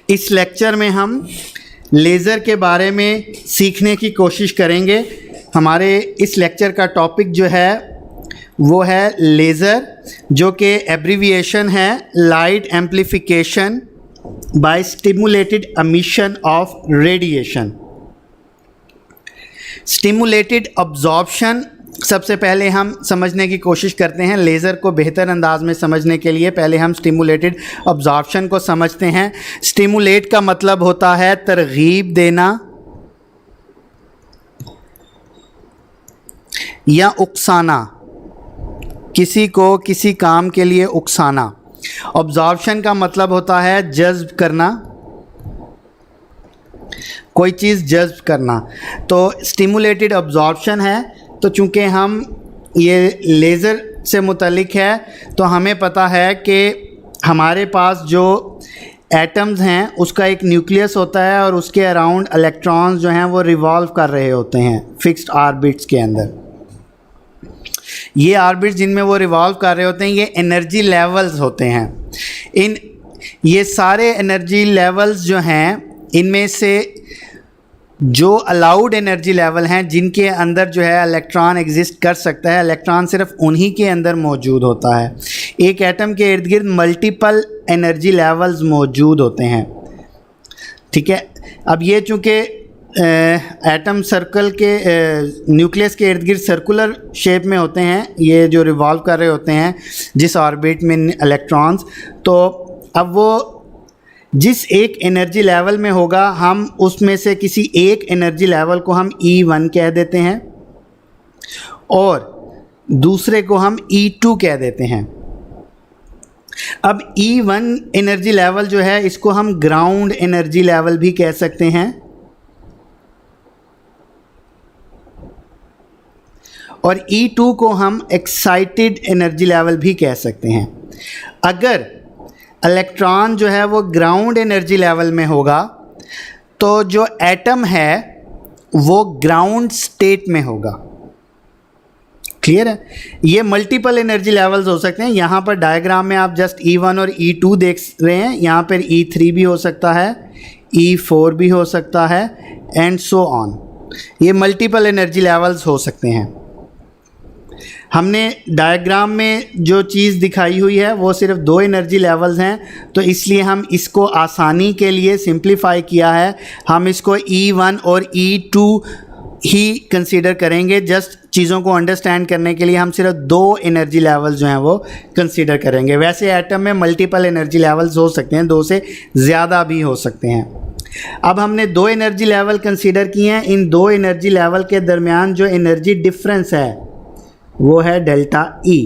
इस लेक्चर में हम लेज़र के बारे में सीखने की कोशिश करेंगे। हमारे इस लेक्चर का टॉपिक जो है वो है लेज़र, जो कि एब्रीविएशन है light amplification by stimulated emission of radiation. Stimulated absorption सबसे पहले हम समझने की कोशिश करते हैं। लेज़र को बेहतर अंदाज में समझने के लिए पहले हम स्टिमुलेटेड अब्जॉर्प्शन को समझते हैं। स्टिमुलेट का मतलब होता है तरगीब देना या उकसाना, किसी को किसी काम के लिए उकसाना। अब्जॉर्प्शन का मतलब होता है जज्ब करना, कोई चीज़ जज्ब करना। तो स्टिमुलेटेड अब्जॉर्प्शन है। तो चूँकि हम ये लेज़र से मुतल्लिक है तो हमें पता है कि हमारे पास जो एटम्स हैं उसका एक न्यूक्लियस होता है और उसके अराउंड इलेक्ट्रॉन्स जो हैं वो रिवॉल्व कर रहे होते हैं फिक्स्ड ऑर्बिट्स के अंदर। ये ऑर्बिट्स जिनमें वो रिवॉल्व कर रहे होते हैं ये एनर्जी लेवल्स होते हैं। ये सारे एनर्जी लेवल्स जो हैं इनमें से जो अलाउड एनर्जी लेवल हैं जिनके अंदर जो है इलेक्ट्रॉन एग्जिस्ट कर सकता है, इलेक्ट्रॉन सिर्फ उन्हीं के अंदर मौजूद होता है। एक एटम के इर्द गिर्द मल्टीपल एनर्जी लेवल्स मौजूद होते हैं, ठीक है। अब ये चूँकि एटम सर्कल के न्यूक्लियस के इर्द गिर्द सर्कुलर शेप में होते हैं, ये जो रिवॉल्व कर रहे होते हैं जिस ऑर्बिट में इलेक्ट्रॉन्स, तो अब वो जिस एक एनर्जी लेवल में होगा हम उसमें से किसी एक एनर्जी लेवल को हम E1 कह देते हैं और दूसरे को हम E2 कह देते हैं। अब E1 एनर्जी लेवल जो है इसको हम ग्राउंड एनर्जी लेवल भी कह सकते हैं और E2 को हम एक्साइटेड एनर्जी लेवल भी कह सकते हैं। अगर इलेक्ट्रॉन जो है वो ग्राउंड एनर्जी लेवल में होगा तो जो एटम है वो ग्राउंड स्टेट में होगा। क्लियर है? ये मल्टीपल एनर्जी लेवल्स हो सकते हैं। यहाँ पर डायग्राम में आप जस्ट E1 और E2 देख रहे हैं, यहाँ पर E3 भी हो सकता है, E4 भी हो सकता है एंड सो ऑन। ये मल्टीपल एनर्जी लेवल्स हो सकते हैं। हमने डायग्राम में जो चीज़ दिखाई हुई है वो सिर्फ 2 एनर्जी लेवल्स हैं, तो इसलिए हम इसको आसानी के लिए सिंप्लीफाई किया है। हम इसको E1 और E2 ही कंसीडर करेंगे। जस्ट चीज़ों को अंडरस्टैंड करने के लिए हम सिर्फ 2 एनर्जी लेवल्स जो हैं वो कंसीडर करेंगे। वैसे एटम में मल्टीपल एनर्जी लेवल्स हो सकते हैं, 2 से ज़्यादा भी हो सकते हैं। अब हमने 2 एनर्जी लेवल कंसीडर किए हैं। इन 2 एनर्जी लेवल के दरमियान जो एनर्जी डिफरेंस है वो है डेल्टा E।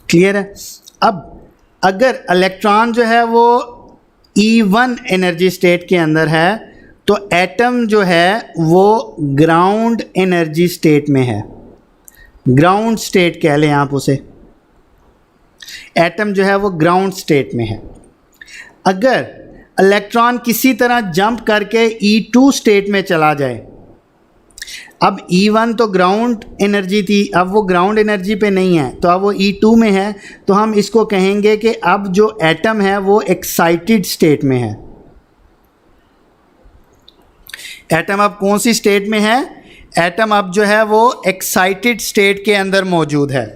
क्लियर है? अब अगर इलेक्ट्रॉन जो है वो E1 एनर्जी स्टेट के अंदर है तो एटम जो है वो ग्राउंड एनर्जी स्टेट में है। ग्राउंड स्टेट कह लें आप उसे। एटम जो है वो ग्राउंड स्टेट में है। अगर इलेक्ट्रॉन किसी तरह जंप करके E2 स्टेट में चला जाए, अब E1 तो ग्राउंड एनर्जी थी, अब वो ग्राउंड एनर्जी पे नहीं है तो अब वो E2 में है, तो हम इसको कहेंगे कि अब जो एटम है वो एक्साइटेड स्टेट में है। एटम अब कौन सी स्टेट में है? एटम अब जो है वो एक्साइटेड स्टेट के अंदर मौजूद है।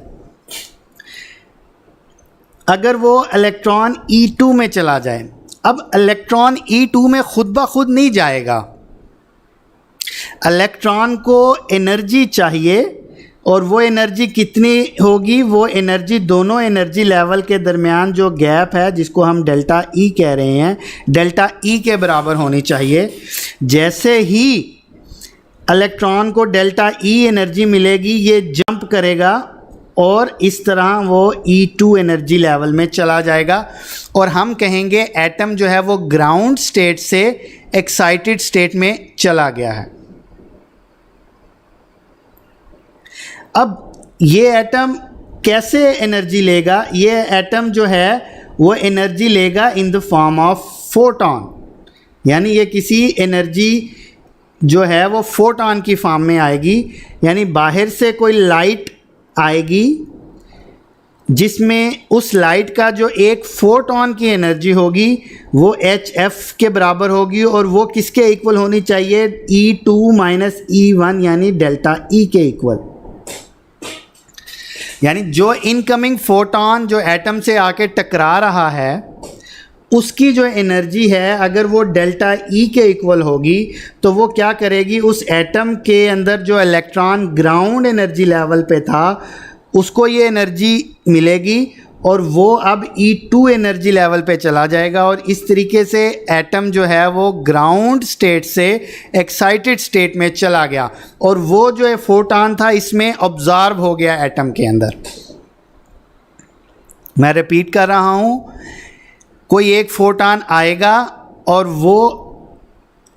अगर वो इलेक्ट्रॉन E2 में चला जाए, अब इलेक्ट्रॉन E2 में खुद ब खुद नहीं जाएगा। इलेक्ट्रॉन को एनर्जी चाहिए और वो एनर्जी कितनी होगी? वो एनर्जी दोनों एनर्जी लेवल के दरमियान जो गैप है जिसको हम डेल्टा E कह रहे हैं, डेल्टा E के बराबर होनी चाहिए। जैसे ही इलेक्ट्रॉन को डेल्टा E एनर्जी मिलेगी ये जंप करेगा और इस तरह वो E2 एनर्जी लेवल में चला जाएगा और हम कहेंगे एटम जो है वो ग्राउंड स्टेट से एक्साइटेड स्टेट में चला गया है। अब ये एटम कैसे एनर्जी लेगा? ये एटम जो है वो एनर्जी लेगा in the form of photon, यानी ये किसी एनर्जी जो है वो फोटॉन की फॉर्म में आएगी, यानी बाहर से कोई लाइट आएगी, जिसमें उस लाइट का जो एक फोटॉन की एनर्जी होगी वो HF के बराबर होगी, और वो किसके इक्वल होनी चाहिए, E2 माइनस E1 यानी डेल्टा E के इक्वल। यानी जो इनकमिंग फोटॉन जो एटम से आके टकरा रहा है उसकी जो एनर्जी है अगर वो डेल्टा E के इक्वल होगी तो वो क्या करेगी, उस एटम के अंदर जो इलेक्ट्रॉन ग्राउंड एनर्जी लेवल पे था उसको ये एनर्जी मिलेगी और वो अब E2 एनर्जी लेवल पे चला जाएगा, और इस तरीके से एटम जो है वो ग्राउंड स्टेट से एक्साइटेड स्टेट में चला गया, और वो जो है फोटॉन था इसमें ऑब्जॉर्ब हो गया एटम के अंदर। मैं रिपीट कर रहा हूँ, कोई एक फोटॉन आएगा और वो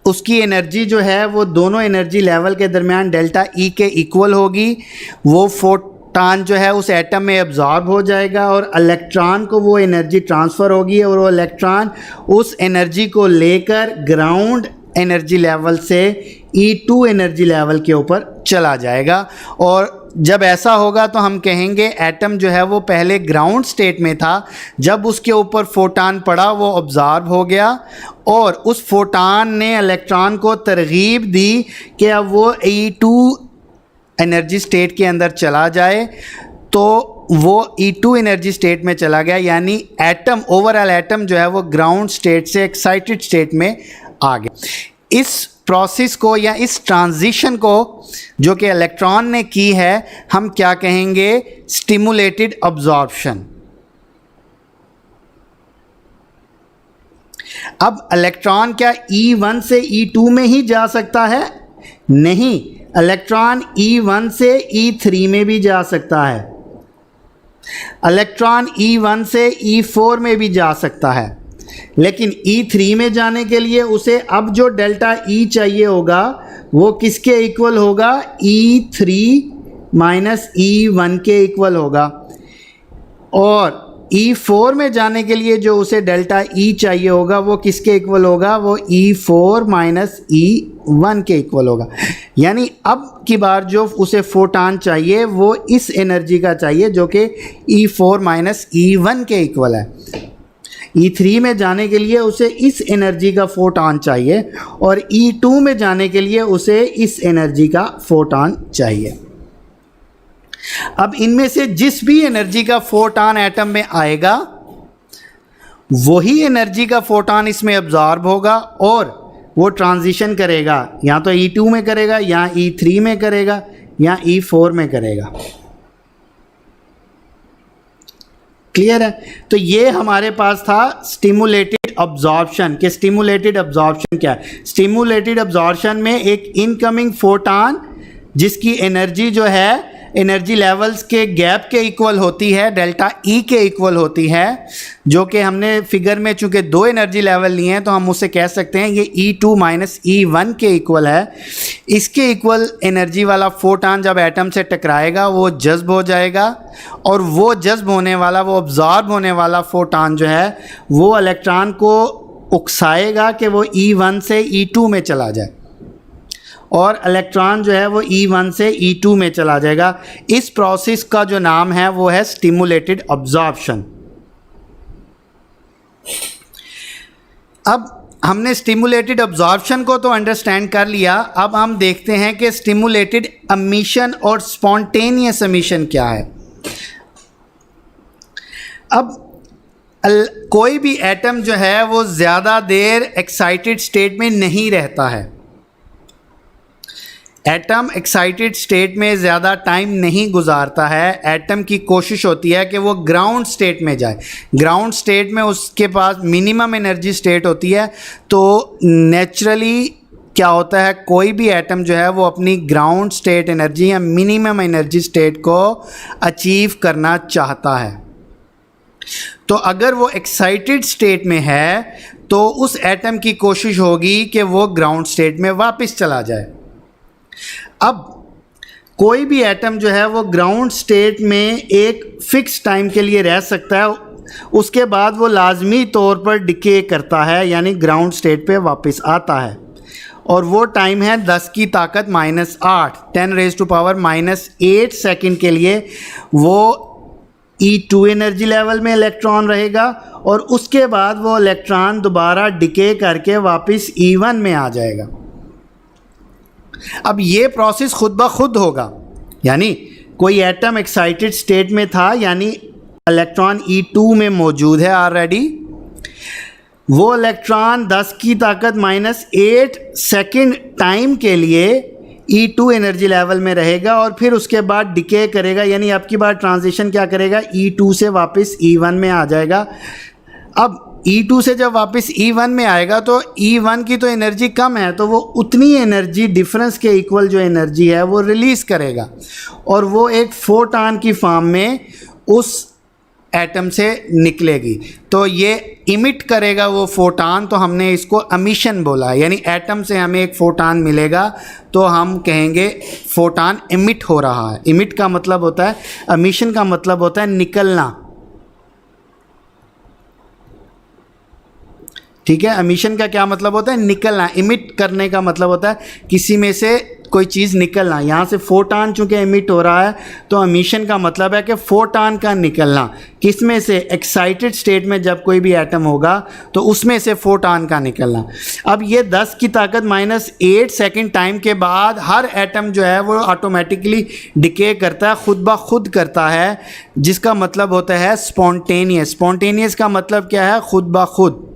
उसकी एनर्जी जो है वो दोनों एनर्जी लेवल के दरमियान डेल्टा E के इक्वल होगी। वो फोटॉन जो है उस एटम में एब्जॉर्ब हो जाएगा और इलेक्ट्रॉन को वो एनर्जी ट्रांसफ़र होगी, और वो इलेक्ट्रॉन उस एनर्जी को लेकर ग्राउंड एनर्जी लेवल से E2 एनर्जी लेवल के ऊपर चला जाएगा। और जब ऐसा होगा तो हम कहेंगे एटम जो है वो पहले ग्राउंड स्टेट में था, जब उसके ऊपर फोटॉन पड़ा वो ऑब्जॉर्ब हो गया और उस फोटॉन ने इलेक्ट्रॉन को तरगीब दी कि अब वो E2 एनर्जी स्टेट के अंदर चला जाए, तो वो E2 एनर्जी स्टेट में चला गया, यानी एटम ओवरऑल एटम जो है वो ग्राउंड स्टेट से एक्साइटेड स्टेट में आ गया। इस प्रोसेस को या इस ट्रांजिशन को जो कि इलेक्ट्रॉन ने की है हम क्या कहेंगे, स्टिमुलेटेड अब्जॉर्प्शन। अब इलेक्ट्रॉन क्या E1 से E2 में ही जा सकता है? नहीं, इलेक्ट्रॉन E1 से E3 में भी जा सकता है, इलेक्ट्रॉन E1 से E4 में भी जा सकता है, लेकिन E3 में जाने के लिए उसे अब जो डेल्टा E चाहिए होगा वो किसके इक्वल होगा, E3 माइनस E1 के इक्वल होगा। और E4 में जाने के लिए जो उसे डेल्टा E चाहिए होगा वो किसके इक्वल होगा, वो E4 माइनस E1 के इक्वल होगा। यानी अब की बार जो उसे फोटॉन चाहिए वो इस एनर्जी का चाहिए जो कि E4 माइनस E1 के इक्वल है। E3 में जाने के लिए उसे इस एनर्जी का फोटॉन चाहिए और E2 में जाने के लिए उसे इस एनर्जी का फोटॉन चाहिए। अब इनमें से जिस भी एनर्जी का फोटॉन एटम में आएगा वही एनर्जी का फोटॉन इसमें अब्जॉर्ब होगा और वो ट्रांजिशन करेगा, या तो E2 में करेगा या E3 में करेगा या E4 में करेगा। क्लियर है? तो ये हमारे पास था स्टिमुलेटेड अब्जॉर्प्शन। कि स्टिमुलेटेड अब्जॉर्प्शन क्या है? स्टिमुलेटेड अब्जॉर्प्शन में एक इनकमिंग फोटॉन जिसकी एनर्जी जो है एनर्जी लेवल्स के गैप के इक्वल होती है, डेल्टा E के इक्वल होती है, जो कि हमने फिगर में चूंकि दो एनर्जी लेवल लिए हैं तो हम उसे कह सकते हैं ये E2 माइनस E1 के इक्वल है। इसके इक्वल एनर्जी वाला फोटॉन जब एटम से टकराएगा वो जज्ब हो जाएगा और वो जज्ब होने वाला, वो ऑब्जॉर्ब होने वाला फोटॉन जो है वो इलेक्ट्रॉन को उकसाएगा कि वो E1 से E2 में चला जाए और इलेक्ट्रॉन जो है वो E1 से E2 में चला जाएगा। इस प्रोसेस का जो नाम है वो है स्टिमुलेटेड अब्जॉर्प्शन। अब हमने स्टिमुलेटेड अब्जॉर्प्शन को तो अंडरस्टैंड कर लिया, अब हम देखते हैं कि स्टिमुलेटेड एमिशन और स्पॉन्टेनियस एमिशन क्या है। अब कोई भी एटम जो है वो ज़्यादा देर एक्साइटेड स्टेट में नहीं रहता है। एटम एक्साइटेड स्टेट में ज़्यादा टाइम नहीं गुजारता है। एटम की कोशिश होती है कि वो ग्राउंड स्टेट में जाए। ग्राउंड स्टेट में उसके पास मिनिमम एनर्जी स्टेट होती है, तो नेचुरली क्या होता है, कोई भी एटम जो है वो अपनी ग्राउंड स्टेट एनर्जी या मिनिमम एनर्जी स्टेट को अचीव करना चाहता है। तो अगर वो एक्साइटेड स्टेट में है तो उस एटम की कोशिश होगी कि वो ग्राउंड स्टेट में वापस चला जाए। अब कोई भी एटम जो है वो ग्राउंड स्टेट में एक फ़िक्स टाइम के लिए रह सकता है, उसके बाद वो लाजमी तौर पर डिके करता है, यानी ग्राउंड स्टेट पे वापस आता है, और वो टाइम है 10 की ताकत -8 10⁻⁻⁸ सेकंड के लिए वो E2 एनर्जी लेवल में इलेक्ट्रॉन रहेगा और उसके बाद वो इलेक्ट्रॉन दोबारा डिके करके वापस E1 में आ जाएगा। अब ये प्रोसेस खुद ब खुद होगा, यानी कोई एटम एक्साइटेड स्टेट में था, यानी इलेक्ट्रॉन E2 में मौजूद है ऑलरेडी, वो इलेक्ट्रॉन 10 की ताकत -8 सेकेंड टाइम के लिए E2 एनर्जी लेवल में रहेगा और फिर उसके बाद डिके करेगा, यानी आपकी बार ट्रांजिशन क्या करेगा, E2 से वापस E1 में आ जाएगा। अब E2 से जब वापस E1 में आएगा तो E1 की तो एनर्जी कम है, तो वो उतनी एनर्जी डिफरेंस के इक्वल जो एनर्जी है वो रिलीज़ करेगा और वो एक फोटॉन की फॉर्म में उस एटम से निकलेगी। तो ये इमिट करेगा वो फोटॉन, तो हमने इसको एमिशन बोला, यानी एटम से हमें एक फोटॉन मिलेगा तो हम कहेंगे फोटॉन इमिट हो रहा है। इमिट का मतलब होता है, एमिशन का मतलब होता है निकलना, ठीक है। एमिशन का क्या मतलब होता है, निकलना। इमिट करने का मतलब होता है किसी में से कोई चीज़ निकलना। यहाँ से फोटॉन चूँकि इमिट हो रहा है तो एमिशन का मतलब है कि फोटॉन का निकलना, किस में से, एक्साइटेड स्टेट में जब कोई भी एटम होगा तो उसमें से फोटॉन का निकलना। अब ये 10 की ताकत -8 सेकेंड टाइम के बाद हर एटम जो है वो ऑटोमेटिकली डिके करता है, खुद ब खुद करता है, जिसका मतलब होता है स्पॉन्टेनियस। स्पॉन्टेनियस का मतलब क्या है, खुद ब खुद।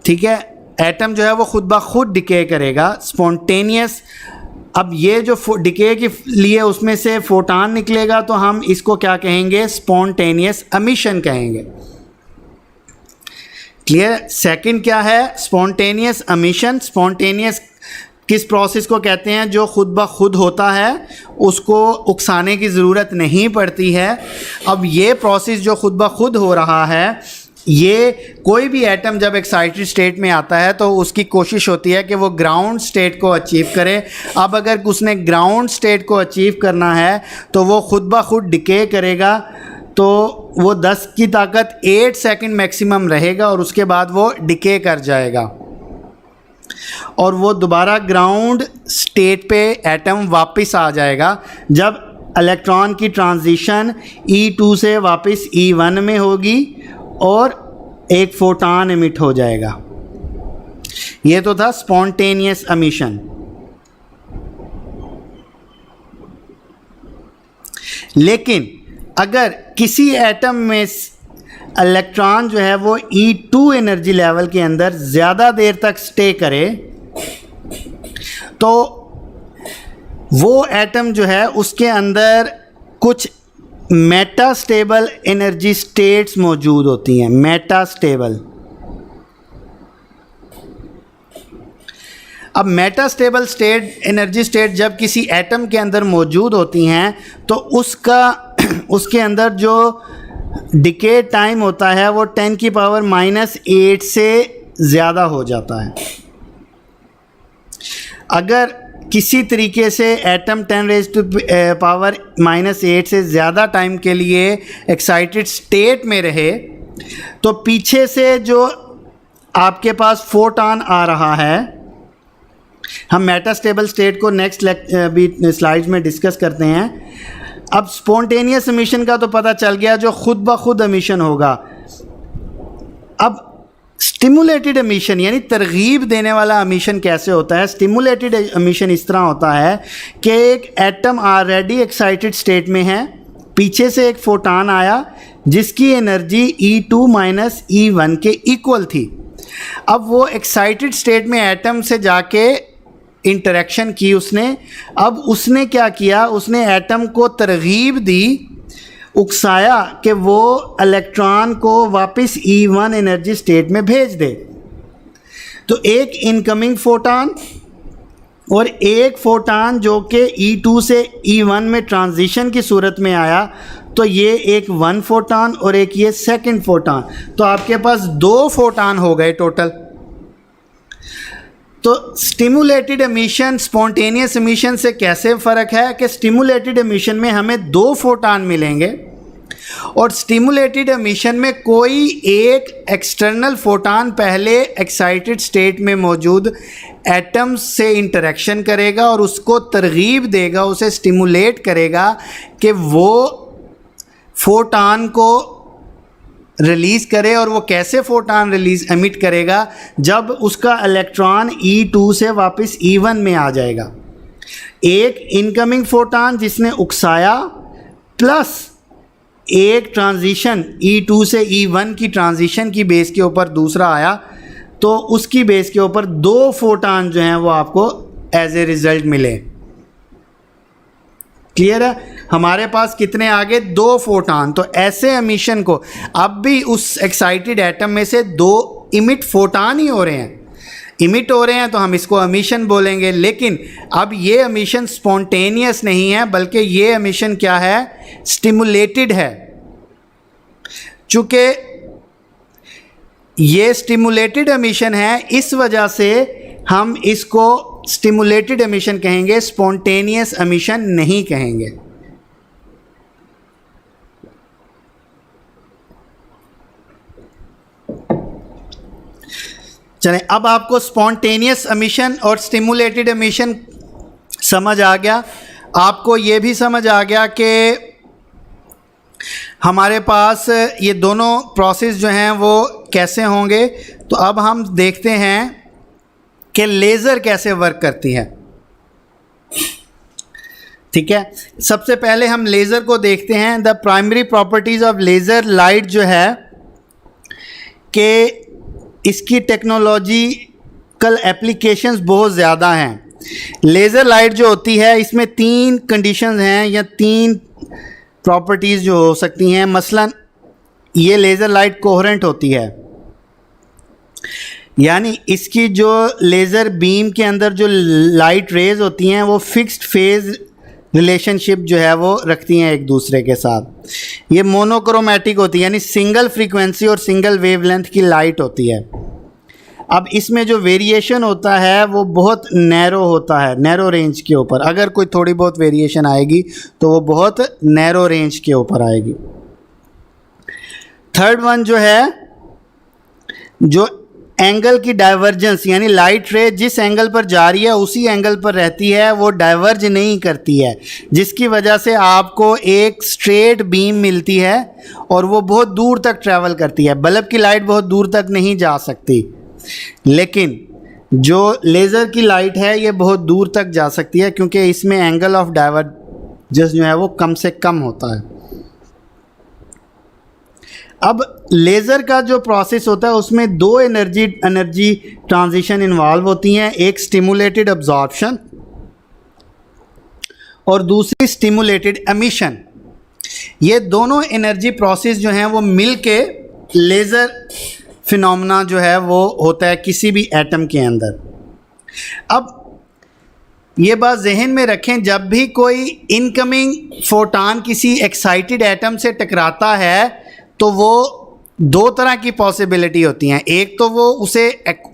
ठीक है, एटम जो है वो खुद ब खुद डिके करेगा, स्पॉन्टेनियस। अब ये जो डिके के लिए उसमें से फोटॉन निकलेगा तो हम इसको क्या कहेंगे, स्पॉन्टेनियस एमिशन कहेंगे। क्लियर। सेकंड क्या है, स्पॉन्टेनियस एमिशन। स्पॉन्टेनियस किस प्रोसेस को कहते हैं, जो खुद ब खुद होता है, उसको उकसाने की ज़रूरत नहीं पड़ती है। अब ये प्रोसेस जो खुद ब खुद हो रहा है, ये कोई भी एटम जब एक्साइटेड स्टेट में आता है तो उसकी कोशिश होती है कि वो ग्राउंड स्टेट को अचीव करे। अब अगर उसने ग्राउंड स्टेट को अचीव करना है तो वो खुद ब खुद डिके करेगा, तो वो 10 की ताकत 8 सेकंड मैक्सिमम रहेगा और उसके बाद वो डिके कर जाएगा और वो दोबारा ग्राउंड स्टेट पे एटम वापस आ जाएगा जब इलेक्ट्रॉन की ट्रांजिशन E2 से वापस E1 में होगी और एक फोटॉन एमिट हो जाएगा। ये तो था स्पॉन्टेनियस एमिशन। लेकिन अगर किसी एटम में इलेक्ट्रॉन जो है वो E2 एनर्जी लेवल के अंदर ज़्यादा देर तक स्टे करे तो वो एटम जो है उसके अंदर कुछ मेटा स्टेबल एनर्जी स्टेट्स मौजूद होती हैं। Metastable. अब metastable state, energy state जब किसी एटम के अंदर मौजूद होती हैं तो उसके अंदर जो डिके टाइम होता है वो 10 की पावर -8 से ज़्यादा हो जाता है। अगर किसी तरीके से एटम 10 रेज़ टू पावर -8 से ज़्यादा टाइम के लिए एक्साइटेड स्टेट में रहे तो पीछे से जो आपके पास फोटॉन आ रहा है, हम मेटास्टेबल स्टेट को नेक्स्ट स्लाइड्स में डिस्कस करते हैं। अब स्पॉन्टेनियस एमिशन का तो पता चल गया, जो खुद ब खुद एमिशन होगा। अब स्टिमुलेटेड एमिशन यानी तरगीब देने वाला एमिशन कैसे होता है। स्टिमुलेटेड एमिशन इस तरह होता है कि एक एटम ऑलरेडी एक्साइटेड स्टेट में है, पीछे से एक फोटॉन आया जिसकी एनर्जी E2 - E1 के इक्वल थी। अब वो एक्साइटेड स्टेट में एटम से जाके इंटरेक्शन की उसने। अब उसने क्या किया, उसने एटम को तरगीब दी, उकसाया कि वो इलेक्ट्रॉन को वापस E1 एनर्जी स्टेट में भेज दे। तो एक इनकमिंग फोटॉन और एक फोटॉन जो कि E2 से E1 में ट्रांजिशन की सूरत में आया, तो ये एक 1 फोटॉन और एक ये सेकंड फोटॉन, तो आपके पास 2 फोटॉन हो गए टोटल। तो स्टिमुलेटेड एमिशन स्पॉन्टेनियस एमिशन से कैसे फ़र्क है कि स्टिमुलेटेड एमिशन में हमें 2 फोटॉन मिलेंगे और स्टिमुलेटेड एमिशन में कोई एक एक्सटर्नल फोटॉन पहले एक्साइटेड स्टेट में मौजूद एटम्स से इंटरेक्शन करेगा और उसको तरगीब देगा, उसे स्टिमुलेट करेगा कि वो फोटॉन को रिलीज़ करे। और वो कैसे फोटॉन रिलीज एमिट करेगा, जब उसका इलेक्ट्रॉन E2 से वापस E1 में आ जाएगा। एक इनकमिंग फोटॉन जिसने उकसाया प्लस एक ट्रांजिशन E2 से E1 की ट्रांजिशन की बेस के ऊपर दूसरा आया, तो उसकी बेस के ऊपर 2 फोटॉन जो हैं वो आपको एज ए रिज़ल्ट मिले। क्लियर है? हमारे पास कितने आगे? 2 फोटॉन। तो ऐसे एमिशन को अब भी उस एक्साइटेड एटम में से 2 इमिट फोटॉन ही हो रहे हैं, इमिट हो रहे हैं, तो हम इसको एमिशन बोलेंगे। लेकिन अब ये एमिशन स्पॉन्टेनियस नहीं है, बल्कि ये एमिशन क्या है? स्टिमुलेटेड है। चूँकि ये स्टिमुलेटेड एमिशन है, इस वजह से हम इसको स्टिमुलेटेड एमिशन कहेंगे, स्पॉन्टेनियस एमिशन नहीं कहेंगे। चलें, अब आपको स्पॉन्टेनियस एमिशन और स्टिमुलेटेड एमिशन समझ आ गया। आपको ये भी समझ आ गया कि हमारे पास ये दोनों प्रोसेस जो हैं वो कैसे होंगे। तो अब हम देखते हैं कि लेज़र कैसे वर्क करती है। ठीक है, सबसे पहले हम लेज़र को देखते हैं। The primary properties of laser light जो है कि इसकी टेक्नोलॉजिकल एप्लीकेशंस बहुत ज़्यादा हैं। लेज़र लाइट जो होती है इसमें 3 कंडीशंस हैं या 3 प्रॉपर्टीज़ जो हो सकती हैं। मसलन ये लेज़र लाइट कोहेरेंट होती है, यानी इसकी जो लेज़र बीम के अंदर जो लाइट रेज़ होती हैं वो फिक्स्ड फेज़ रिलेशनशिप जो है वो रखती हैं एक दूसरे के साथ। ये मोनोक्रोमैटिक होती है, यानी सिंगल फ्रीक्वेंसी और सिंगल वेवलेंथ की लाइट होती है। अब इसमें जो वेरिएशन होता है वो बहुत नैरो होता है, नैरो रेंज के ऊपर। अगर कोई थोड़ी बहुत वेरिएशन आएगी तो वो बहुत नैरो रेंज के ऊपर आएगी। थर्ड वन जो है, जो एंगल की डाइवर्जेंस, यानी लाइट रे जिस एंगल पर जा रही है उसी एंगल पर रहती है, वो डाइवर्ज नहीं करती है, जिसकी वजह से आपको एक स्ट्रेट बीम मिलती है और वो बहुत दूर तक ट्रैवल करती है। बल्ब की लाइट बहुत दूर तक नहीं जा सकती, लेकिन जो लेज़र की लाइट है ये बहुत दूर तक जा सकती है, क्योंकि इसमें एंगल ऑफ डाइवर्जेंस जो है वो कम से कम होता है। अब लेज़र का जो प्रोसेस होता है उसमें 2 एनर्जी ट्रांजिशन इन्वॉल्व होती हैं, एक स्टिमुलेटेड अब्जॉर्प्शन और दूसरी स्टिमुलेटेड एमिशन। ये दोनों एनर्जी प्रोसेस जो हैं वो मिल के लेज़र फिनोमेना जो है वो होता है किसी भी एटम के अंदर। अब ये बात जहन में रखें, जब भी कोई इनकमिंग फोटॉन किसी एक्साइटेड एटम से टकराता है तो वो 2 तरह की पॉसिबिलिटी होती हैं। एक तो वो उसे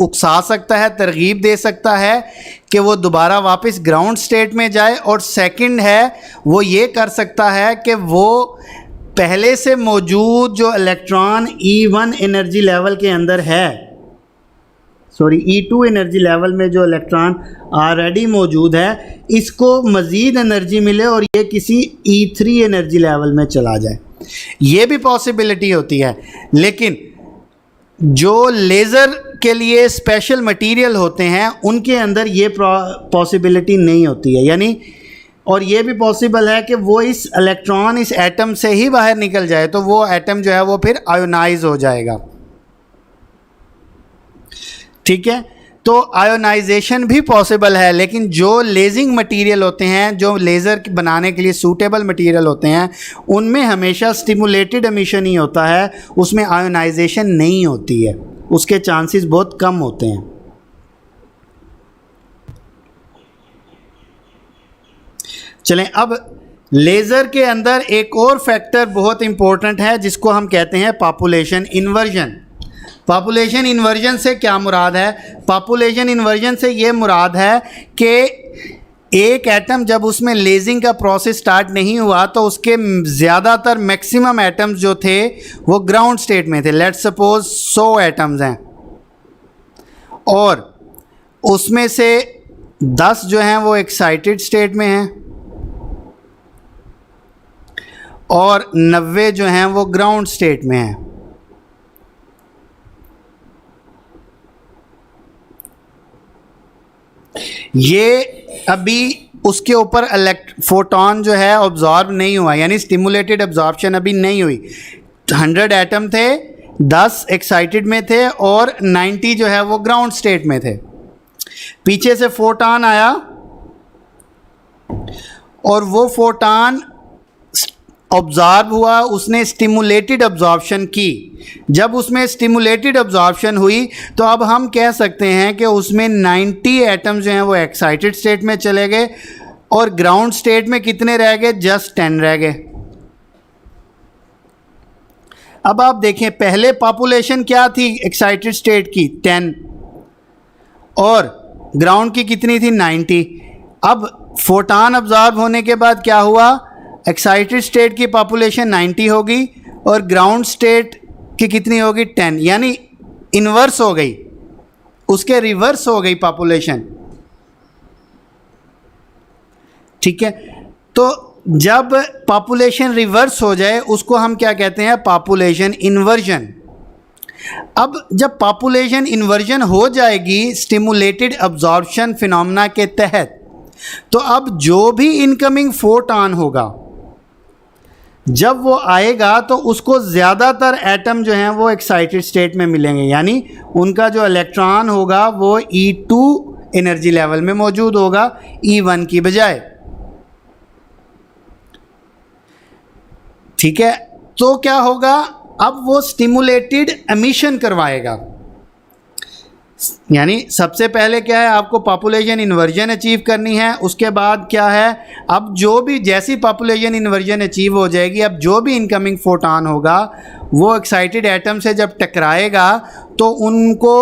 उकसा सकता है, तरगीब दे सकता है कि वो दोबारा वापस ग्राउंड स्टेट में जाए, और सेकंड है वो ये कर सकता है कि वो पहले से मौजूद जो इलेक्ट्रॉन E1 एनर्जी लेवल के अंदर है, E2 एनर्जी लेवल में जो इलेक्ट्रॉन ऑलरेडी मौजूद है, इसको मज़ीद एनर्जी मिले और ये किसी E3 एनर्जी लेवल में चला जाए। ये भी पॉसिबिलिटी होती है। लेकिन जो लेज़र के लिए स्पेशल मटेरियल होते हैं उनके अंदर ये पॉसिबिलिटी नहीं होती है, यानी और ये भी पॉसिबल है कि वो इस इलेक्ट्रॉन इस एटम से ही बाहर निकल जाए, तो वो एटम जो है वो फिर आयोनाइज हो जाएगा। ठीक है, तो आयोनाइजेशन भी पॉसिबल है, लेकिन जो लेजिंग मटेरियल होते हैं, जो लेज़र बनाने के लिए सूटेबल मटेरियल होते हैं, उनमें हमेशा स्टिमुलेटेड एमिशन ही होता है, उसमें आयोनाइजेशन नहीं होती है, उसके चांसेस बहुत कम होते हैं। चलें, अब लेज़र के अंदर एक और फैक्टर बहुत इम्पोर्टेंट है जिसको हम कहते हैं पॉपुलेशन इन्वर्जन। पॉपुलेशन इन्वर्जन से क्या मुराद है? पॉपुलेशन इन्वर्जन से ये मुराद है कि एक एटम जब उसमें लेजिंग का प्रोसेस स्टार्ट नहीं हुआ तो उसके ज़्यादातर मैक्सिमम एटम्स जो थे वो ग्राउंड स्टेट में थे। लेट्स सपोज 100 एटम्स हैं और उसमें से 10 जो हैं वो एक्साइटेड स्टेट में हैं और 90 जो हैं वो ग्राउंड स्टेट में हैं। ये अभी उसके ऊपर फोटोन जो है ऑब्जॉर्व नहीं हुआ, यानी स्टिमुलेटेड एब्जॉर्प्शन अभी नहीं हुई। 100 एटम थे, 10 एक्साइटेड में थे और 90 जो है वो ग्राउंड स्टेट में थे। पीछे से फोटोन आया और वो फोटोन ऑब्जॉर्व हुआ, उसने स्टिमुलेटेड एब्जॉर्प्शन की। जब उसमें स्टिमुलेटेड एब्जॉर्प्शन हुई तो अब हम कह सकते हैं कि उसमें 90 एटम्स जो हैं वो एक्साइटेड स्टेट में चले गए और ग्राउंड स्टेट में कितने रह गए? जस्ट 10 रह गए। अब आप देखें, पहले पॉपुलेशन क्या थी एक्साइटेड स्टेट की? 10 और ग्राउंड की कितनी थी? 90। अब फोटोन ऑब्जॉर्व होने के बाद क्या हुआ? एक्साइटेड स्टेट की पॉपुलेशन 90 होगी और ग्राउंड स्टेट की कितनी होगी? 10, यानी इन्वर्स हो गई, उसके रिवर्स हो गई पॉपुलेशन। ठीक है, तो जब पॉपुलेशन रिवर्स हो जाए उसको हम क्या कहते हैं? Population inversion. अब जब पॉपुलेशन इन्वर्जन हो जाएगी स्टिमुलेटेड अब्जॉर्प्शन फिनोमेना के तहत, तो अब जो भी इनकमिंग फोटोन होगा जब वो आएगा तो उसको ज़्यादातर एटम जो हैं वो एक्साइटेड स्टेट में मिलेंगे, यानी उनका जो इलेक्ट्रॉन होगा वो E2 एनर्जी लेवल में मौजूद होगा E1 की बजाय। ठीक है, तो क्या होगा? अब वो स्टिमुलेटेड एमिशन करवाएगा, यानी सबसे पहले क्या है? आपको पॉपुलेशन इन्वर्जन अचीव करनी है। उसके बाद क्या है? अब जो भी जैसी पॉपुलेशन इन्वर्जन अचीव हो जाएगी, अब जो भी इनकमिंग फोटोन होगा वो एक्साइटेड एटम से जब टकराएगा तो उनको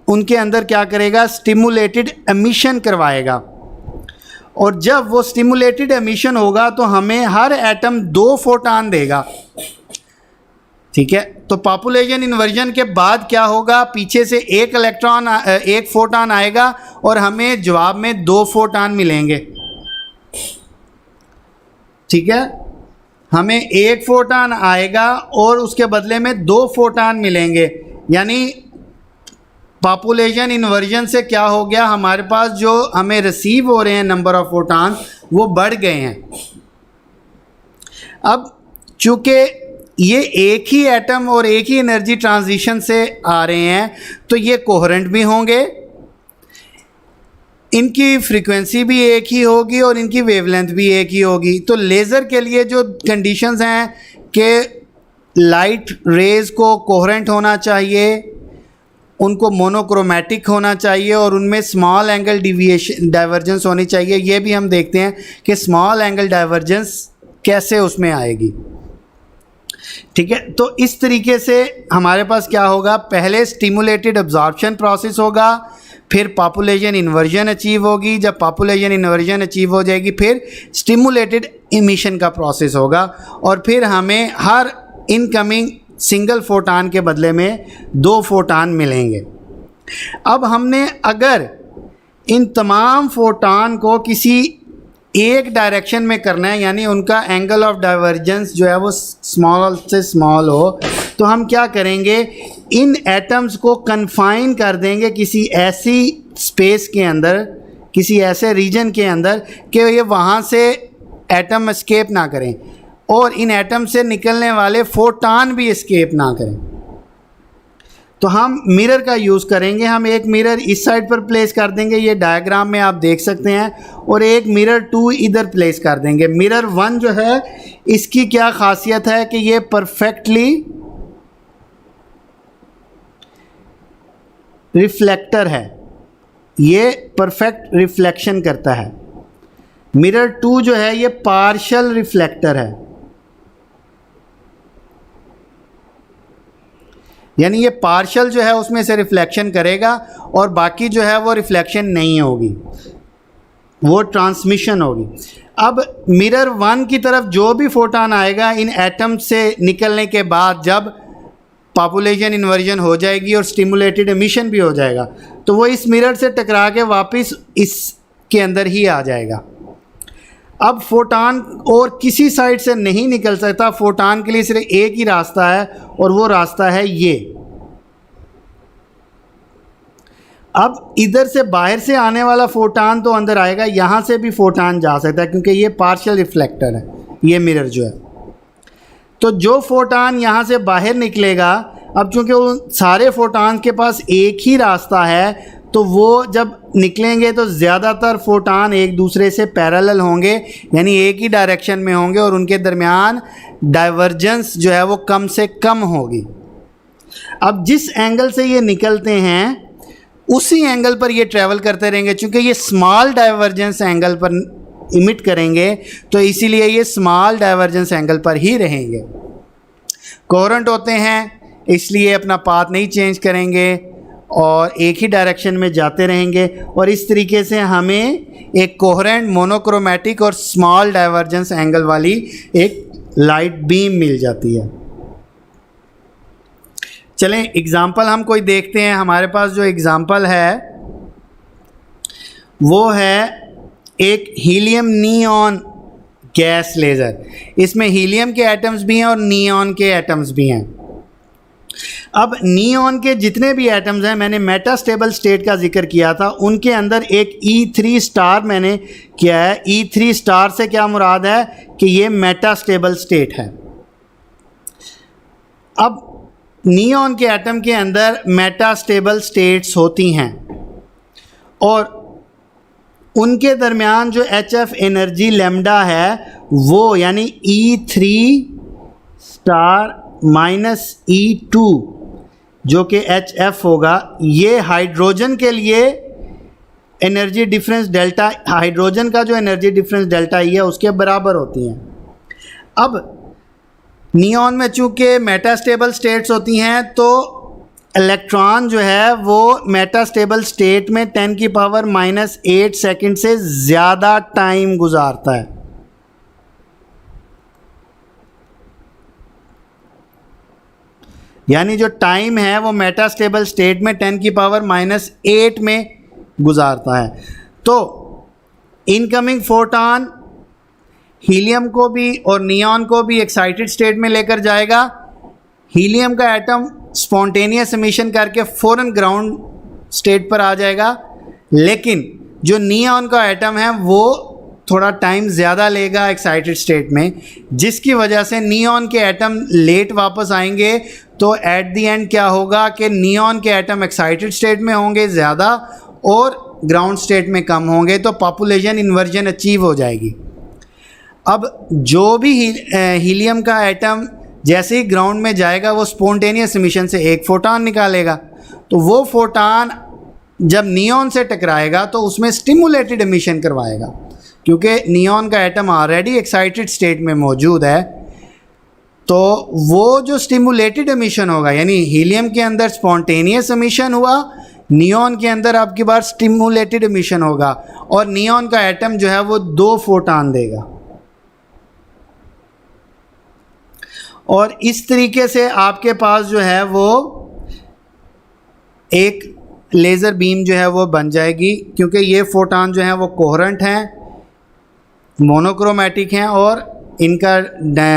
उनके अंदर क्या करेगा? स्टिमुलेटेड एमिशन करवाएगा। और जब वो स्टिमुलेटेड एमिशन होगा तो हमें हर एटम 2 फोटोन देगा। ठीक है, तो पॉपुलेशन इन्वर्जन के बाद क्या होगा? पीछे से एक फोटोन आएगा और हमें जवाब में 2 फोटोन मिलेंगे। ठीक है, हमें 1 फोटोन आएगा और उसके बदले में 2 फोटोन मिलेंगे, यानी पॉपुलेशन इन्वर्जन से क्या हो गया? हमारे पास जो हमें रिसीव हो रहे हैं नंबर ऑफ फोटोन वो बढ़ गए हैं। अब चूँकि ये एक ही एटम और एक ही एनर्जी ट्रांजिशन से आ रहे हैं तो ये कोहेरेंट भी होंगे, इनकी फ्रीक्वेंसी भी एक ही होगी और इनकी वेवलेंथ भी एक ही होगी। तो लेज़र के लिए जो कंडीशंस हैं कि लाइट रेज़ को कोहेरेंट होना चाहिए, उनको मोनोक्रोमैटिक होना चाहिए और उनमें स्मॉल एंगल डाइवर्जेंस होनी चाहिए। ये भी हम देखते हैं कि स्मॉल एंगल डाइवर्जेंस कैसे उसमें आएगी। ठीक है, तो इस तरीके से हमारे पास क्या होगा? पहले स्टिमुलेटेड एब्जॉर्प्शन प्रोसेस होगा, फिर पॉपुलेशन इन्वर्जन अचीव होगी। जब पॉपुलेशन इन्वर्जन अचीव हो जाएगी फिर स्टिमुलेटेड इमिशन का प्रोसेस होगा और फिर हमें हर इनकमिंग सिंगल फोटोन के बदले में 2 फोटोन मिलेंगे। अब हमने अगर इन तमाम फोटोन को किसी एक डायरेक्शन में करना है, यानी उनका एंगल ऑफ डाइवर्जेंस जो है वो स्मॉल से स्मॉल हो, तो हम क्या करेंगे? इन एटम्स को कन्फाइन कर देंगे किसी ऐसी स्पेस के अंदर, किसी ऐसे रीजन के अंदर कि ये वहाँ से एटम एस्केप ना करें और इन एटम से निकलने वाले फोटोन भी एस्केप ना करें। तो हम मिरर का यूज़ करेंगे। हम एक मिरर इस साइड पर प्लेस कर देंगे, ये डायग्राम में आप देख सकते हैं, और एक मिरर 2 इधर प्लेस कर देंगे। मिरर 1 जो है इसकी क्या खासियत है कि ये परफेक्टली रिफ्लेक्टर है, ये परफेक्ट रिफ्लेक्शन करता है। मिरर 2 जो है ये पार्शियल रिफ्लेक्टर है, यानी ये पार्शियल जो है उसमें से रिफ्लेक्शन करेगा और बाकी जो है वो रिफ्लेक्शन नहीं होगी। वो ट्रांसमिशन होगी। अब मिरर 1 की तरफ जो भी फोटोन आएगा इन एटम से निकलने के बाद जब पॉपुलेशन इन्वर्जन हो जाएगी और स्टिमुलेटेड एमिशन भी हो जाएगा तो वो इस मिरर से टकरा के वापस इसके अंदर ही आ जाएगा। अब फोटॉन और किसी साइड से नहीं निकल सकता, फोटॉन के लिए सिर्फ एक ही रास्ता है और वो रास्ता है ये। अब इधर से बाहर से आने वाला फोटॉन तो अंदर आएगा, यहाँ से भी फोटॉन जा सकता है क्योंकि ये पार्शियल रिफ्लेक्टर है, ये मिरर जो है। तो जो फोटॉन यहाँ से बाहर निकलेगा, अब चूँकि उन सारे फोटॉन के पास एक ही रास्ता है तो वो जब निकलेंगे तो ज़्यादातर फोटॉन एक दूसरे से पैरेलल होंगे, यानी एक ही डायरेक्शन में होंगे और उनके दरमियान डाइवर्जेंस जो है वो कम से कम होगी। अब जिस एंगल से ये निकलते हैं उसी एंगल पर ये ट्रैवल करते रहेंगे, चूँकि ये स्मॉल डाइवर्जेंस एंगल पर इमिट करेंगे तो इसीलिए ये स्मॉल डाइवर्जेंस एंगल पर ही रहेंगे। कोहेरेंट होते हैं इसलिए अपना पाथ नहीं चेंज करेंगे और एक ही डायरेक्शन में जाते रहेंगे और इस तरीके से हमें एक कोहेरेंट, मोनोक्रोमैटिक और स्मॉल डाइवर्जेंस एंगल वाली एक लाइट बीम मिल जाती है। चलें एग्जाम्पल हम कोई देखते हैं। हमारे पास जो एग्जाम्पल है वो है एक हीलियम नियॉन गैस लेज़र। इसमें हीलियम के एटम्स भी हैं और नियॉन के एटम्स भी हैं। अब नियॉन के जितने भी एटम्स हैं, मैंने मेटास्टेबल स्टेट का जिक्र किया था, उनके अंदर एक E3 स्टार मैंने किया है। E3 स्टार से क्या मुराद है कि ये मेटास्टेबल स्टेट है। अब नियॉन के एटम के अंदर मेटास्टेबल स्टेट्स होती हैं और उनके दरमियान जो HF एनर्जी लैम्डा है वो यानी E3 स्टार माइनस E2 जो कि HF होगा, ये हाइड्रोजन के लिए एनर्जी डिफरेंस डेल्टा, हाइड्रोजन का जो एनर्जी डिफरेंस डेल्टा ई है उसके बराबर होती हैं। अब नियॉन में चूँकि मेटास्टेबल स्टेट्स होती हैं तो इलेक्ट्रॉन जो है वो मेटास्टेबल स्टेट में 10⁻⁻8 सेकंड से ज़्यादा टाइम गुजारता है। यानी जो टाइम है वो मेटास्टेबल स्टेट में 10⁻⁻8 में गुजारता है। तो इनकमिंग फोटॉन हीलियम को भी और नियॉन को भी एक्साइटेड स्टेट में लेकर जाएगा। हीलियम का एटम स्पॉन्टेनियस एमिशन करके फ़ौरन ग्राउंड स्टेट पर आ जाएगा, लेकिन जो नियॉन का एटम है वो थोड़ा टाइम ज़्यादा लेगा एक्साइटेड स्टेट में, जिसकी वजह से नियॉन के एटम लेट वापस आएंगे। तो एट द एंड क्या होगा कि नियॉन के एटम एक्साइटेड स्टेट में होंगे ज़्यादा और ग्राउंड स्टेट में कम होंगे, तो पॉपुलेशन इन्वर्जन अचीव हो जाएगी। अब जो भी हीलियम का एटम जैसे ही ग्राउंड में जाएगा वो स्पॉन्टेनियस एमिशन से एक फोटॉन निकालेगा, तो वो फोटॉन जब नियॉन से टकराएगा तो उसमें स्टिमुलेटेड एमिशन करवाएगा, क्योंकि नियॉन का एटम ऑलरेडी एक्साइटेड स्टेट में मौजूद है। तो वो जो स्टिमुलेटेड एमिशन होगा, यानी हीलियम के अंदर स्पॉन्टेनियस एमिशन हुआ, नियॉन के अंदर आपकी बार स्टिमुलेटेड एमिशन होगा और नियॉन का एटम जो है वो 2 फोटॉन देगा। और इस तरीके से आपके पास जो है वो एक लेज़र बीम जो है वो बन जाएगी, क्योंकि ये फोटॉन जो हैं वो कोहेरेंट हैं, मोनोक्रोमैटिक हैं और इनका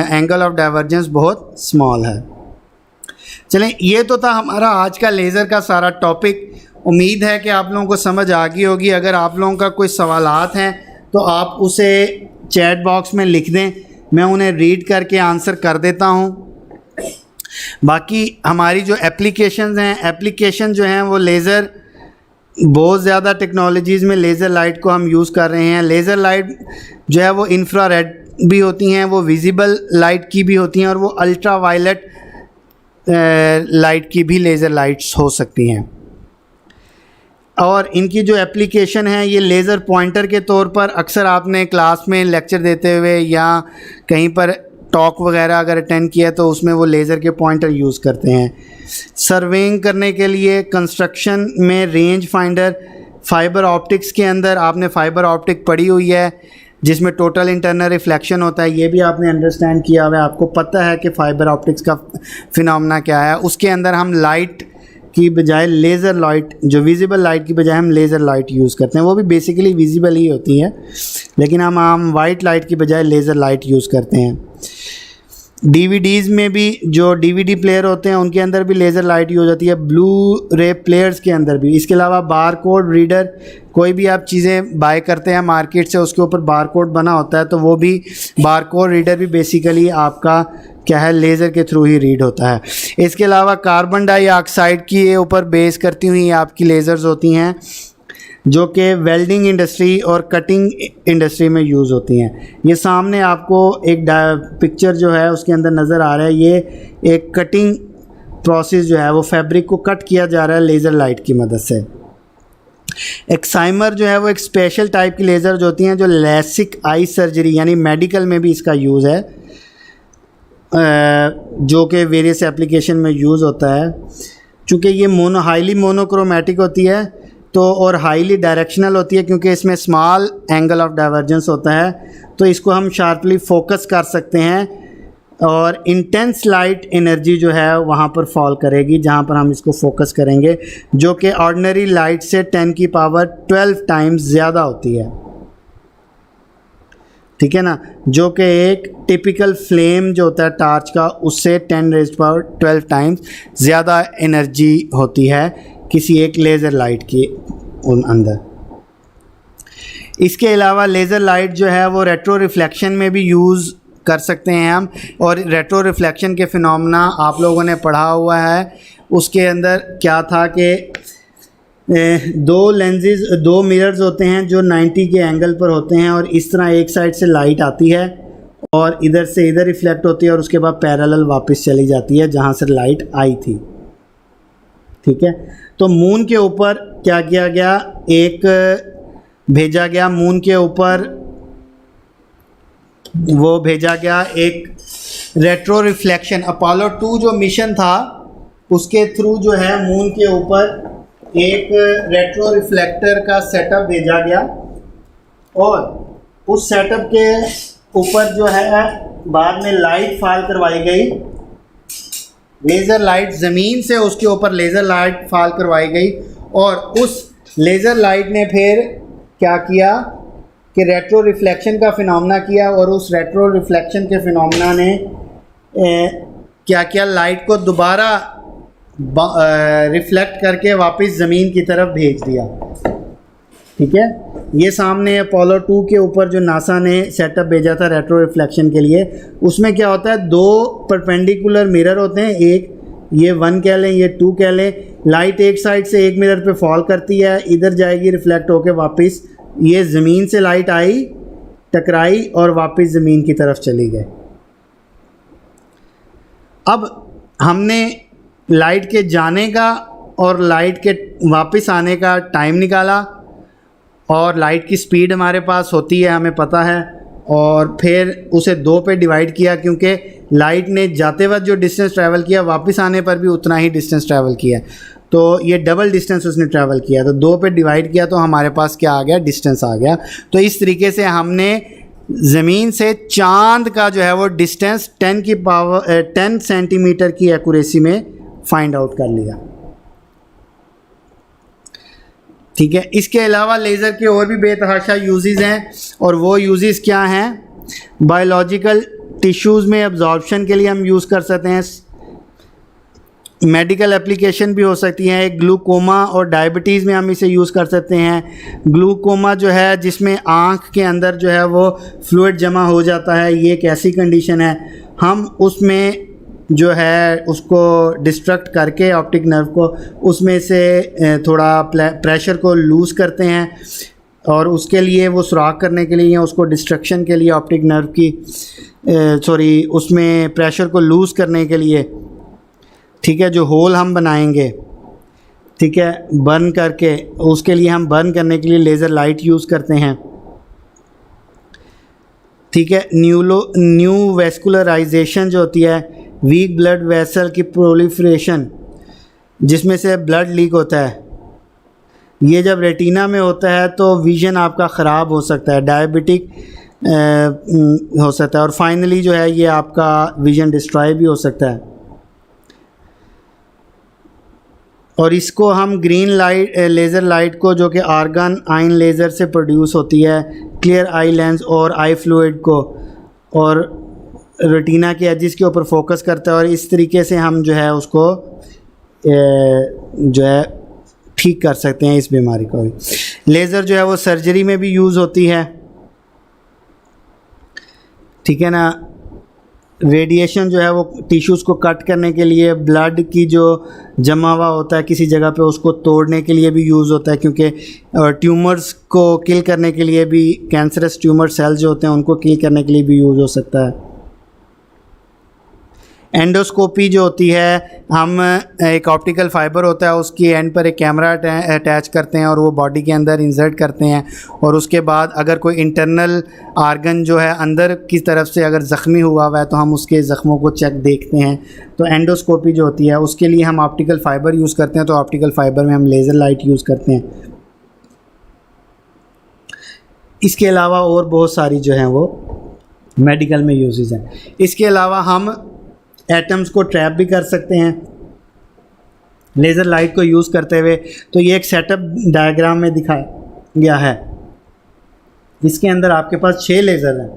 एंगल ऑफ डाइवर्जेंस बहुत स्मॉल है। चलें, ये तो था हमारा आज का लेज़र का सारा टॉपिक। उम्मीद है कि आप लोगों को समझ आ गई होगी। अगर आप लोगों का कोई सवालात हैं तो आप उसे चैट बॉक्स में लिख दें, मैं उन्हें रीड करके आंसर कर देता हूँ। बाकी हमारी जो एप्लीकेशंस हैं, एप्लीकेशन जो हैं वो लेज़र, बहुत ज़्यादा टेक्नोलॉजीज़ में लेज़र लाइट को हम यूज़ कर रहे हैं। लेज़र लाइट जो है वो इंफ्रारेड भी होती हैं, वो विजिबल लाइट की भी होती हैं और वो अल्ट्रा वायलेट लाइट की भी लेज़र लाइट्स हो सकती हैं। और इनकी जो एप्लीकेशन है, ये लेज़र पॉइंटर के तौर पर अक्सर आपने क्लास में लेक्चर देते हुए या कहीं पर टॉक वगैरह अगर अटेंड किया तो उसमें वो लेज़र के पॉइंटर यूज़ करते हैं। सर्वेइंग करने के लिए, कंस्ट्रक्शन में रेंज फाइंडर, फाइबर ऑप्टिक्स के अंदर आपने फाइबर ऑप्टिक पढ़ी हुई है जिसमें टोटल इंटरनल रिफ्लेक्शन होता है, ये भी आपने अंडरस्टैंड किया हुआ है, आपको पता है कि फाइबर ऑप्टिक्स का फिनोमेना क्या है। उसके अंदर हम लाइट की बजाय लेज़र लाइट, जो विजिबल लाइट की बजाय हम लेज़र लाइट यूज़ करते हैं, वो भी बेसिकली विजिबल ही होती है, लेकिन हम वाइट लाइट की बजाय लेज़र लाइट यूज़ करते हैं। डीवीडीज़ में भी जो डीवीडी प्लेयर होते हैं उनके अंदर भी लेज़र लाइट यूज़ होती है, ब्लू रे प्लेयर्स के अंदर भी। इसके अलावा बार कोड रीडर, कोई भी आप चीज़ें बाय करते हैं मार्केट से, उसके ऊपर बार कोड बना होता है, तो वो भी बार कोड रीडर भी बेसिकली आपका क्या है, लेज़र के थ्रू ही रीड होता है। इसके अलावा कार्बन डाइऑक्साइड की ऊपर बेस करती हुई आपकी लेज़र्स होती हैं जो कि वेल्डिंग इंडस्ट्री और कटिंग इंडस्ट्री में यूज़ होती हैं। ये सामने आपको एक पिक्चर जो है उसके अंदर नज़र आ रहा है, ये एक कटिंग प्रोसेस जो है वो फैब्रिक को कट किया जा रहा है लेज़र लाइट की मदद से। एक्साइमर जो है वो एक स्पेशल टाइप की लेज़र जो होती हैं, जो लैसिक आई सर्जरी यानी मेडिकल में भी इसका यूज़ है, जो कि वेरियस एप्लीकेशन में यूज़ होता है। चूँकि ये हाईली मोनोक्रोमेटिक होती है तो और हाईली डायरेक्शनल होती है, क्योंकि इसमें स्मॉल एंगल ऑफ डाइवर्जेंस होता है, तो इसको हम शार्पली फोकस कर सकते हैं और इंटेंस लाइट एनर्जी जो है वहाँ पर फॉल करेगी जहाँ पर हम इसको फोकस करेंगे, जो कि ऑर्डिनरी लाइट से 10 की पावर 12 टाइम्स ज़्यादा होती है। ठीक है ना, जो कि एक टिपिकल फ्लेम जो होता है टार्च का, उससे 10⁻12 टाइम्स ज़्यादा एनर्जी होती है किसी एक लेज़र लाइट की अंदर। इसके अलावा लेज़र लाइट जो है वो रेट्रो रिफ्लेक्शन में भी यूज़ कर सकते हैं हम, और रेट्रो रिफ्लेक्शन के फिनोमेना आप लोगों ने पढ़ा हुआ है। उसके अंदर क्या था कि दो मिरर्स होते हैं जो 90 के एंगल पर होते हैं, और इस तरह एक साइड से लाइट आती है और इधर से इधर रिफ्लेक्ट होती है और उसके बाद पैरेलल वापस चली जाती है जहाँ से लाइट आई थी। ठीक है, तो मून के ऊपर क्या किया गया, एक भेजा गया मून के ऊपर, वो भेजा गया एक रेट्रो रिफ्लेक्शन। अपोलो 2 जो मिशन था उसके थ्रू जो है मून के ऊपर एक रेट्रो रिफ्लेक्टर का सेटअप भेजा गया, और उस सेटअप के ऊपर जो है बाद में लाइट फॉल करवाई गई, लेज़र लाइट ज़मीन से उसके ऊपर लेज़र लाइट फॉल करवाई गई, और उस लेज़र लाइट ने फिर क्या किया कि रेट्रो रिफ्लेक्शन का फिनोमेना किया, और उस रेट्रो रिफ्लेक्शन के फिनोमेना ने क्या किया, लाइट को दोबारा रिफ्लेक्ट करके वापस ज़मीन की तरफ भेज दिया। ठीक है, ये सामने अपोलो 2 के ऊपर जो नासा ने सेटअप भेजा था रेट्रो रिफ्लेक्शन के लिए, उसमें क्या होता है, 2 परपेंडिकुलर मिरर होते हैं, एक ये 1 कह लें, ये 2 कह लें। लाइट एक साइड से एक मिरर पे फॉल करती है, इधर जाएगी रिफ्लेक्ट होके वापस, ये ज़मीन से लाइट आई, टकराई और वापस ज़मीन की तरफ चली गई। अब हमने लाइट के जाने का और लाइट के वापस आने का टाइम निकाला, और लाइट की स्पीड हमारे पास होती है, हमें पता है, और फिर उसे 2 पे डिवाइड किया, क्योंकि लाइट ने जाते वक्त जो डिस्टेंस ट्रैवल किया वापस आने पर भी उतना ही डिस्टेंस ट्रैवल किया, तो ये डबल डिस्टेंस उसने ट्रैवल किया, तो 2 पे डिवाइड किया तो हमारे पास क्या आ गया, डिस्टेंस आ गया। तो इस तरीके से हमने ज़मीन से चाँद का जो है वो डिस्टेंस 10 सेंटीमीटर की एक्यूरेसी में फाइंड आउट कर लिया। ठीक है, इसके अलावा लेज़र के और भी बेतहाशा यूजेस हैं, और वो यूजेस क्या हैं, बायोलॉजिकल टिश्यूज़ में अब्जॉर्प्शन के लिए हम यूज़ कर सकते हैं, मेडिकल एप्लीकेशन भी हो सकती हैं। एक ग्लूकोमा और डायबिटीज़ में हम इसे यूज़ कर सकते हैं। ग्लूकोमा जो है जिसमें आँख के अंदर जो है वो फ्लूइड जमा हो जाता है, ये एक ऐसी कंडीशन है, हम उसमें जो है उसको डिस्ट्रक्ट करके ऑप्टिक नर्व को उसमें से थोड़ा प्रेशर को लूज़ करते हैं, और उसके लिए वो सुराख करने के लिए या उसको डिस्ट्रक्शन के लिए ऑप्टिक नर्व की उसमें प्रेशर को लूज़ करने के लिए, ठीक है, जो होल हम बनाएंगे, ठीक है, बर्न करके, उसके लिए हम बर्न करने के लिए लेज़र लाइट यूज़ करते हैं। ठीक है, न्यू वेस्कुलराइजेशन जो होती है, वीक ब्लड वेसल की प्रोलिफरेशन जिसमें से ब्लड लीक होता है, ये जब रेटिना में होता है तो विज़न आपका ख़राब हो सकता है, डायबिटिक हो सकता है, और फाइनली जो है ये आपका विज़न डिस्ट्रॉय भी हो सकता है। और इसको हम ग्रीन लाइट, लेज़र लाइट को, जो कि आर्गन आइन लेज़र से प्रोड्यूस होती है, क्लियर आई लेंस और आई फ्लूइड को और रेटिना के एजिस के ऊपर फोकस करता है, और इस तरीके से हम जो है उसको जो है ठीक कर सकते हैं इस बीमारी को भी। लेज़र जो है वो सर्जरी में भी यूज़ होती है, ठीक है ना। रेडिएशन जो है वो टिश्यूज़ को कट करने के लिए, ब्लड की जो जमा हुआ होता है किसी जगह पे उसको तोड़ने के लिए भी यूज़ होता है, क्योंकि ट्यूमर्स को किल करने के लिए भी, कैंसरस ट्यूमर सेल्स जो होते हैं उनको किल करने के लिए भी यूज़ हो सकता है। एंडोस्कोपी जो होती है, हम एक ऑप्टिकल फाइबर होता है, उसकी एंड पर एक कैमरा अटैच करते हैं और वो बॉडी के अंदर इंसर्ट करते हैं, और उसके बाद अगर कोई इंटरनल आर्गन जो है अंदर की तरफ से अगर ज़ख्मी हुआ है तो हम उसके ज़ख्मों को चेक देखते हैं। तो एंडोस्कोपी जो होती है उसके लिए हम ऑप्टिकल फ़ाइबर यूज़ करते हैं, तो ऑप्टिकल फ़ाइबर में हम लेज़र लाइट यूज़ करते हैं। इसके अलावा और बहुत सारी जो हैं वो मेडिकल में यूजेस हैं। इसके अलावा हम एटम्स को ट्रैप भी कर सकते हैं लेज़र लाइट को यूज़ करते हुए। तो ये एक सेटअप डायग्राम में दिखाया गया है। इसके अंदर आपके पास 6 लेज़र हैं।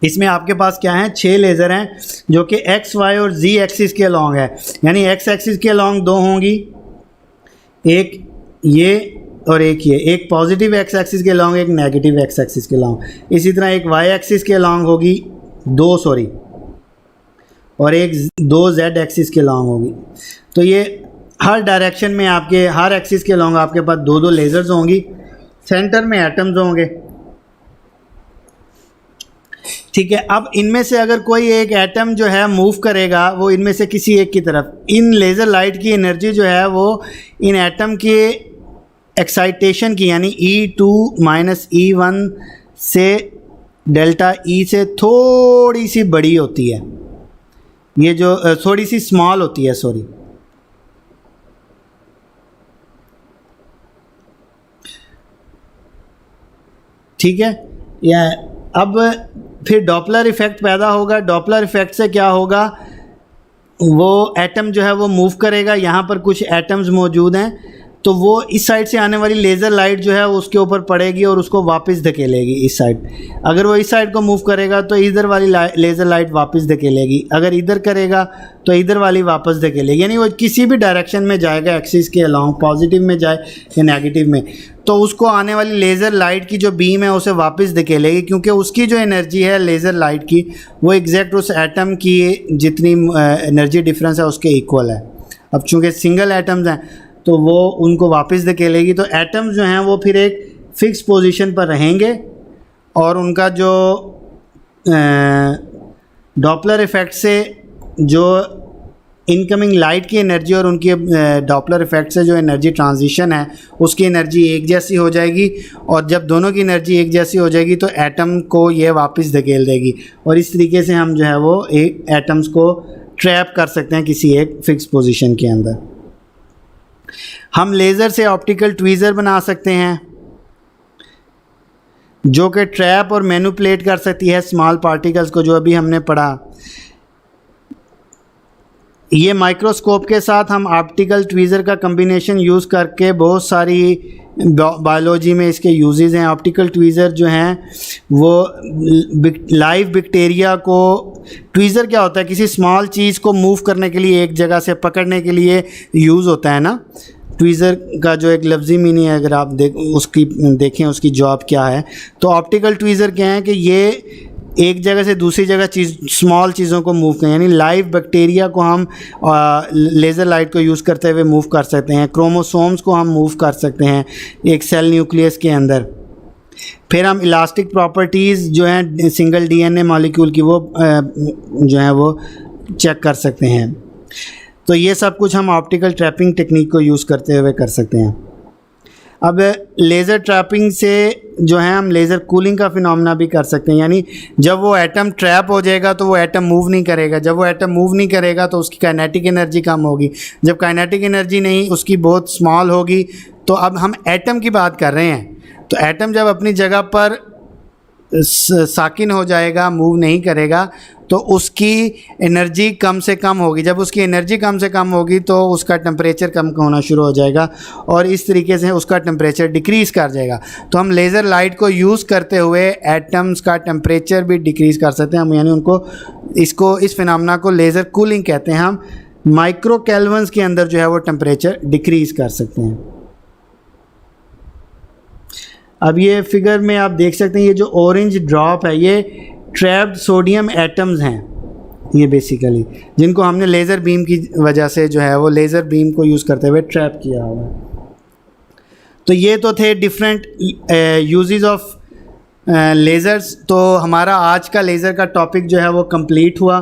इसमें आपके पास क्या है, 6 लेज़र हैं जो कि एक्स, वाई और जी एक्सिस के अलॉन्ग है। यानी एक्स एक्सिस के अलॉन्ग 2 होंगी, एक ये और एक ये, एक पॉजिटिव एक्स एक्सिस के अलॉन्ग, एक नेगेटिव एक्स एक्सिस के अलॉन्ग। इसी तरह एक वाई एक्सिस के अलॉन्ग होगी 2 और एक 2 जेड एक्सिस के अलॉन्ग होगी। तो ये हर डायरेक्शन में आपके, हर एक्सिस के अलॉन्ग आपके पास 2 लेज़र्स होंगी, सेंटर में एटम्स होंगे, ठीक है। अब इनमें से अगर कोई एक एटम जो है मूव करेगा वो इनमें से किसी एक की तरफ, इन लेज़र लाइट की एनर्जी जो है वो इन एटम के एक्साइटेशन की, यानी E2 माइनस E1 से डेल्टा E से थोड़ी सी बड़ी होती है, ये जो थोड़ी सी स्मॉल होती है, सॉरी। ठीक है। या अब फिर डॉपलर इफ़ेक्ट पैदा होगा। डॉपलर इफ़ेक्ट से क्या होगा, वो एटम जो है वो मूव करेगा, यहाँ पर कुछ एटम्स मौजूद हैं, तो वो इस साइड से आने वाली लेज़र लाइट जो है उसके ऊपर पड़ेगी और उसको वापस धकेलेगी इस साइड। अगर वो इस साइड को मूव करेगा तो इधर वाली लेज़र लाइट वापस धकेलेगी, अगर इधर करेगा तो इधर वाली वापस धकेलेगी। यानी वो किसी भी डायरेक्शन में जाएगा एक्सिस के अलॉन्ग, पॉजिटिव में जाए या नेगेटिव में, तो उसको आने वाली लेज़र लाइट की जो बीम है उसे वापस धकेलेगी, क्योंकि उसकी जो एनर्जी है लेज़र लाइट की वो एग्जैक्ट उस एटम की जितनी एनर्जी डिफरेंस है उसके इक्वल है। अब चूँकि सिंगल एटम्स हैं तो वो उनको वापस धकेलेगी, तो एटम्स जो हैं वो फिर एक फ़िक्स पोजीशन पर रहेंगे और उनका जो डॉपलर इफ़ेक्ट से जो इनकमिंग लाइट की एनर्जी और उनकी डॉपलर इफ़ेक्ट से जो एनर्जी ट्रांजिशन है उसकी एनर्जी एक जैसी हो जाएगी, और जब दोनों की एनर्जी एक जैसी हो जाएगी तो एटम को ये वापस धकेल देगी, और इस तरीके से हम जो है वो एक एटम्स को ट्रैप कर सकते हैं किसी एक फ़िक्स पोजीशन के अंदर। हम लेज़र से ऑप्टिकल ट्वीज़र बना सकते हैं जो कि ट्रैप और मैनिपुलेट कर सकती है स्मॉल पार्टिकल्स को, जो अभी हमने पढ़ा। ये माइक्रोस्कोप के साथ हम ऑप्टिकल ट्वीज़र का कम्बिनेशन यूज़ करके बहुत सारी बायोलॉजी में इसके यूजेस हैं। ऑप्टिकल ट्वीज़र जो हैं वो लाइव बैक्टीरिया को, ट्वीज़र क्या होता है, किसी स्मॉल चीज़ को मूव करने के लिए, एक जगह से पकड़ने के लिए यूज़ होता है ना। ट्वीज़र का जो एक लफ्ज़ी मीनिंग है, अगर आप देखें उसकी जॉब क्या है, तो ऑप्टिकल ट्वीज़र क्या है कि ये एक जगह से दूसरी जगह स्मॉल चीज़ों को मूव करें, यानी लाइव बैक्टीरिया को हम लेज़र लाइट को यूज़ करते हुए मूव कर सकते हैं। क्रोमोसोम्स को हम मूव कर सकते हैं एक सेल न्यूक्लियस के अंदर। फिर हम इलास्टिक प्रॉपर्टीज़ जो हैं सिंगल DNA मॉलिक्यूल की वो जो है वो चेक कर सकते हैं। तो ये सब कुछ हम ऑप्टिकल ट्रैपिंग टेक्निक को यूज़ करते हुए कर सकते हैं। अब लेज़र ट्रैपिंग से जो है हम लेज़र कूलिंग का फिनोमेना भी कर सकते हैं, यानी जब वो एटम ट्रैप हो जाएगा तो वो एटम मूव नहीं करेगा, जब वो एटम मूव नहीं करेगा तो उसकी काइनेटिक एनर्जी कम होगी, जब काइनेटिक एनर्जी नहीं उसकी बहुत स्मॉल होगी। तो अब हम एटम की बात कर रहे हैं, तो एटम जब अपनी जगह पर साकिन हो जाएगा, मूव नहीं करेगा, तो उसकी एनर्जी कम से कम होगी। जब उसकी एनर्जी कम से कम होगी तो उसका टेम्परेचर कम होना शुरू हो जाएगा और इस तरीके से उसका टेम्परेचर डिक्रीज़ कर जाएगा। तो हम लेज़र लाइट को यूज़ करते हुए एटम्स का टेम्परेचर भी डिक्रीज़ कर सकते हैं हम, यानी इस फिनोमेना को लेज़र कूलिंग कहते हैं। हम माइक्रो केल्विन्स के अंदर जो है वो टेम्परेचर डिक्रीज़ कर सकते हैं। अब ये फिगर में आप देख सकते हैं, ये जो ऑरेंज ड्रॉप है ये ट्रैप्ड सोडियम एटम्स हैं ये बेसिकली, जिनको हमने लेज़र बीम की वजह से जो है वो लेज़र बीम को यूज़ करते हुए ट्रैप किया हुआ है। तो ये तो थे डिफरेंट यूजेस ऑफ लेज़र्स। तो हमारा आज का लेज़र का टॉपिक जो है वो कंप्लीट हुआ।